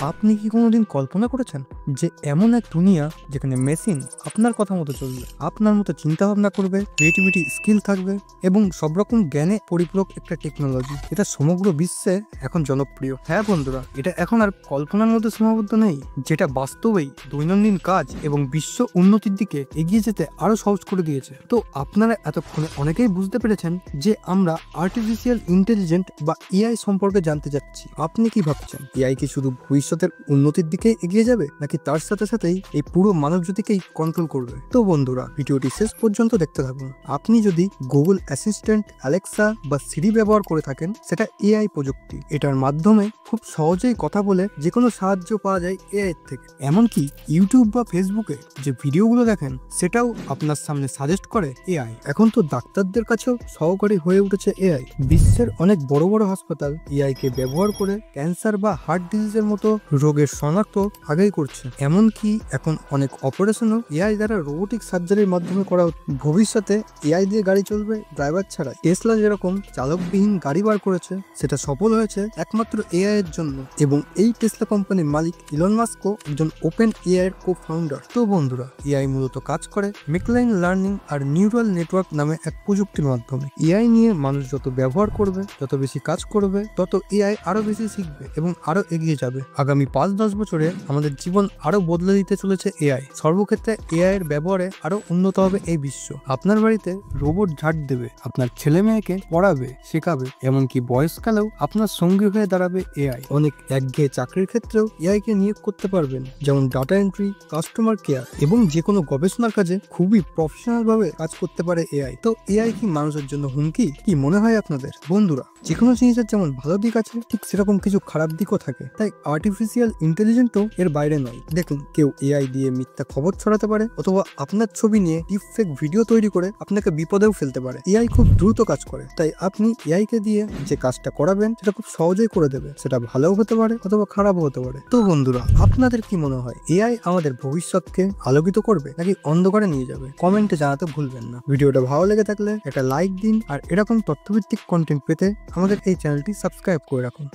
আপনি কি কোনোদিন কল্পনা করেছেন যে এমন এক দুনিয়া যেখানে মেশিন আপনার কথা মতো চলবে, আপনার মতো চিন্তা ভাবনা করবে, ক্রিয়েটিভিটি স্কিল থাকবে এবং সব রকম জ্ঞানে পরিপূরক একটা টেকনোলজি এটা সমগ্র বিশ্বে এখন জনপ্রিয়। হ্যাঁ বন্ধুরা, এটা এখন আর কল্পনার মধ্যে সীমাবদ্ধ নেই, যেটা বাস্তবেই দৈনন্দিন কাজ এবং বিশ্ব উন্নতির দিকে এগিয়ে যেতে আরো সহজ করে দিয়েছে। তো আপনারা এতক্ষণে অনেকেই বুঝতে পেরেছেন যে আমরা আর্টিফিশিয়াল ইন্টেলিজেন্ট বা এআই সম্পর্কে জানতে যাচ্ছি। আপনি কি ভাবছেন, এআই কি শুধু ভবিষ্যতের উন্নতির দিকে এগিয়ে যাবে, নাকি তার সাথে সাথেই এই পুরো মানব জাতিকেই কন্ট্রোল করবে? তো বন্ধুরা, ভিডিওটি শেষ পর্যন্ত দেখতে থাকুন। আপনি যদি গুগল অ্যাসিস্ট্যান্ট, অ্যালেক্সা বা সিরি ব্যবহার করে থাকেন, সেটা এআই প্রযুক্তি। এটার মাধ্যমে খুব সহজেই কথা বলে যে কোনো সাহায্য পাওয়া যায় এআই থেকে। এমনকি ইউটিউব বা ফেসবুকে যে ভিডিওগুলো দেখেন, সেটাও আপনার সামনে সাজেস্ট করে এআই। এখন তো ডাক্তারদের কাছেও সহকারী হয়ে উঠেছে এআই। বিশ্বের অনেক বড় বড় হাসপাতাল এআই কে ব্যবহার করে ক্যান্সার বা হার্ট ডিজিজের মতো রোগের শনাক্ত আগেই করছে। এমনকি এখন অনেক অপারেশনও এআই দ্বারা রোবোটিক সার্জারির মাধ্যমে করা হচ্ছে। ভবিষ্যতে এআই দিয়ে গাড়ি চলবে ড্রাইভার ছাড়াই। টেসলা যেরকম চালকবিহীন গাড়ি বার করেছে, সেটা সফল হয়েছে একমাত্র এআই এর জন্য। এবং এই টেসলা কোম্পানির মালিক ইলন মাস্কও একজন ওপেন এআই এর কো ফাউন্ডার। তো বন্ধুরা, এআই মূলত কাজ করে মেকলাইন লার্নিং আর নিউরাল নেটওয়ার্ক নামে এক প্রযুক্তির মাধ্যমে। এআই নিয়ে মানুষ যত ব্যবহার করবে, যত বেশি কাজ করবে, তত এআই আরো বেশি শিখবে এবং আরো এগিয়ে যাবে। আগামী 5-10 বছরে আমাদের জীবন আরো বদলে দিতে চলেছে এআই। সর্বক্ষেত্রে এআই এর ব্যবহারে আরো উন্নত হবে এই বিশ্ব। আপনার বাড়িতে রোবট ঝাড় দেবে, আপনার ছেলে মেয়েকে পড়াবে, শেখাবে, এমনকি বয়সকালেও আপনার সঙ্গী হয়ে দাঁড়াবে এআই। অনেক একঘেয়ে চাকরির ক্ষেত্রেও এআই কে নিয়োগ করতে পারবেন, যেমন ডাটা এন্ট্রি, কাস্টমার কেয়ার এবং যে কোনো গবেষণার কাজে খুবই প্রফেশনাল ভাবে কাজ করতে পারে এআই। তো এআই কি মানুষের জন্য হুমকি? কি মনে হয় আপনাদের? বন্ধুরা, যে কোনো জিনিসের যেমন ভালো দিক আছে, ঠিক সেরকম কিছু খারাপ দিকও থাকে। তাই আর্টিফিশিয়াল ইন্টেলিজেন্টও এর বাইরে নয়। দেখুন, কেউ এআই দিয়ে মিথ্যা খবর ছড়াতে পারে, অথবা আপনার ছবি নিয়ে ডিপফেক ভিডিও তৈরি করে আপনাকে বিপদেও ফেলতে পারে। এআই খুব দ্রুত কাজ করে, তাই আপনি এআই কে দিয়ে যে কাজটা করাবেন সেটা খুব সহজেই করে দেবে। সেটা ভালোও হতে পারে অথবা খারাপও হতে পারে। তো বন্ধুরা, আপনাদের কি মনে হয়, এআই আমাদের ভবিষ্যৎকে আলোকিত করবে নাকি অন্ধকারে নিয়ে যাবে? কমেন্টে জানাতে ভুলবেন না। ভিডিওটা ভালো লেগে থাকলে একটা লাইক দিন, আর এরকম তথ্যভিত্তিক কন্টেন্ট পেতে আমাদের এই চ্যানেলটি সাবস্ক্রাইব করে রাখুন।